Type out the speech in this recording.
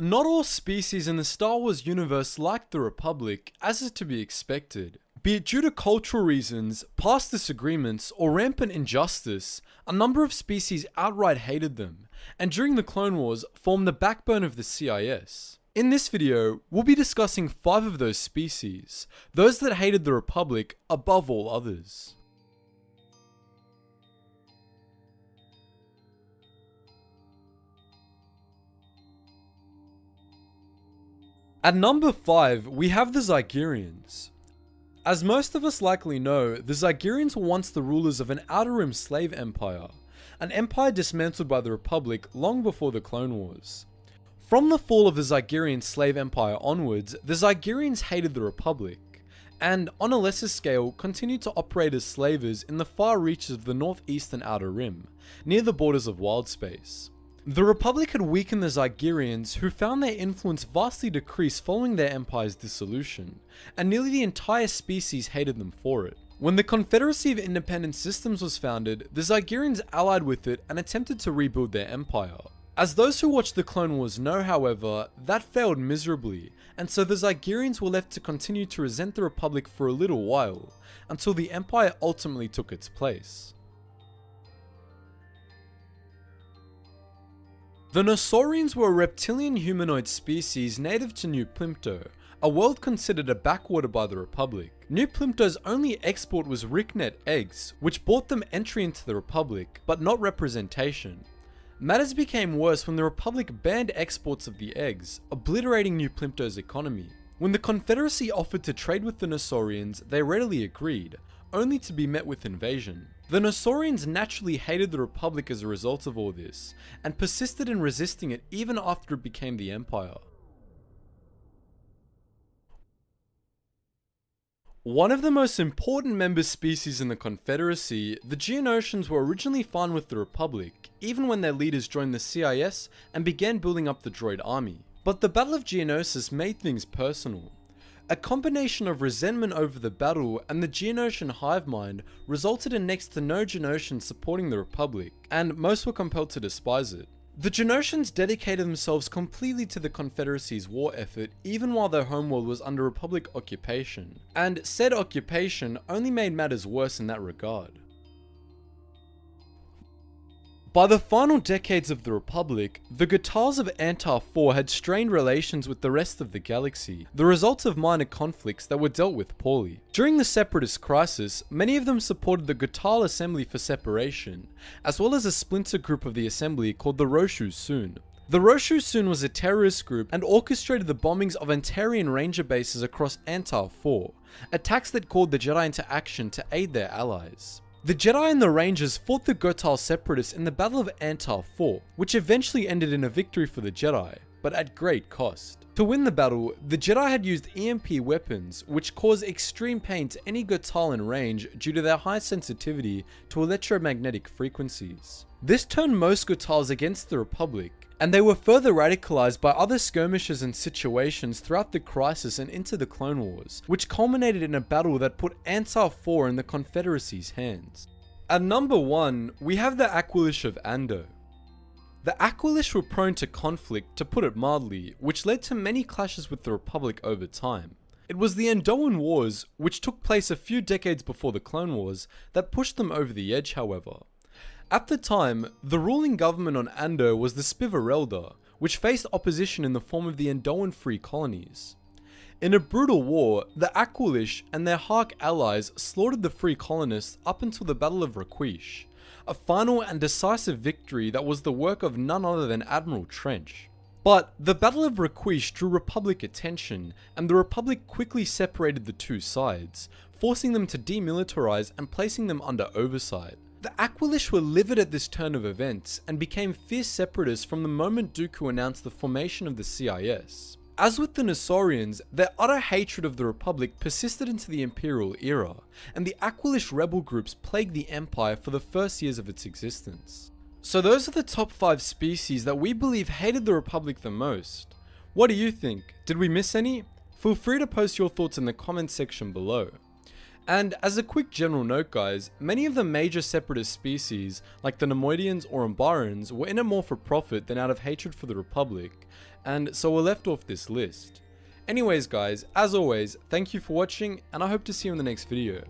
not all species in the Star Wars universe like the Republic, as is to be expected. Be it due to cultural reasons, past disagreements, or rampant injustice, a number of species outright hated them, and during the Clone Wars formed the backbone of the CIS. In this video, we'll be discussing 5 of those species, those that hated the Republic above all others. At number 5, we have the Zygerrians. As most of us likely know, the Zygerrians were once the rulers of an Outer Rim slave empire, an empire dismantled by the Republic long before the Clone Wars. From the fall of the Zygerrian slave empire onwards, the Zygerrians hated the Republic, and on a lesser scale continued to operate as slavers in the far reaches of the northeastern Outer Rim, near the borders of Wildspace. The Republic had weakened the Zygerrians, who found their influence vastly decrease following their empire's dissolution, and nearly the entire species hated them for it. When the Confederacy of Independent Systems was founded, the Zygerrians allied with it and attempted to rebuild their empire. As those who watched the Clone Wars know, however, that failed miserably, and so the Zygerrians were left to continue to resent the Republic for a little while, until the Empire ultimately took its place. The Nosaurians were a reptilian humanoid species native to New Plimto, a world considered a backwater by the Republic. New Plimto's only export was Ricknet eggs, which bought them entry into the Republic, but not representation. Matters became worse when the Republic banned exports of the eggs, obliterating New Plimto's economy. When the Confederacy offered to trade with the Nosaurians, they readily agreed, only to be met with invasion. The Nosaurians naturally hated the Republic as a result of all this, and persisted in resisting it even after it became the Empire. One of the most important member species in the Confederacy, the Geonosians were originally fine with the Republic, even when their leaders joined the CIS and began building up the droid army. But the Battle of Geonosis made things personal. A combination of resentment over the battle and the Geonosian hive mind resulted in next to no Geonosians supporting the Republic, and most were compelled to despise it. The Geonosians dedicated themselves completely to the Confederacy's war effort even while their homeworld was under Republic occupation, and said occupation only made matters worse in that regard. By the final decades of the Republic, the Ghotals of Antar 4 had strained relations with the rest of the galaxy, the result of minor conflicts that were dealt with poorly. During the Separatist crisis, many of them supported the Ghotal Assembly for separation, as well as a splinter group of the Assembly called the Roshu Sun. The Roshu Sun was a terrorist group and orchestrated the bombings of Antarian ranger bases across Antar 4, attacks that called the Jedi into action to aid their allies. The Jedi and the Rangers fought the Ghotal Separatists in the Battle of Antar 4, which eventually ended in a victory for the Jedi, but at great cost. To win the battle, the Jedi had used EMP weapons, which caused extreme pain to any Ghotal in range due to their high sensitivity to electromagnetic frequencies. This turned most Ghotals against the Republic, and they were further radicalized by other skirmishes and situations throughout the crisis and into the Clone Wars, which culminated in a battle that put Antar 4 in the Confederacy's hands. At number 1, we have the Aqualish of Ando. The Aqualish were prone to conflict, to put it mildly, which led to many clashes with the Republic over time. It was the Andoan Wars, which took place a few decades before the Clone Wars, that pushed them over the edge, however. At the time, the ruling government on Ando was the Spivarelda, which faced opposition in the form of the Andoan Free Colonies. In a brutal war, the Aqualish and their Hark allies slaughtered the Free Colonists up until the Battle of Raquish, a final and decisive victory that was the work of none other than Admiral Trench. But the Battle of Raquish drew Republic attention, and the Republic quickly separated the two sides, forcing them to demilitarize and placing them under oversight. The Aqualish were livid at this turn of events, and became fierce separatists from the moment Dooku announced the formation of the CIS. As with the Nosaurians, their utter hatred of the Republic persisted into the Imperial era, and the Aqualish rebel groups plagued the Empire for the first years of its existence. So those are the top 5 species that we believe hated the Republic the most. What do you think? Did we miss any? Feel free to post your thoughts in the comment section below. And as a quick general note guys, many of the major separatist species, like the Neimoidians or Umbarans, were in it more for profit than out of hatred for the Republic, and so were left off this list. Anyways guys, as always, thank you for watching, and I hope to see you in the next video.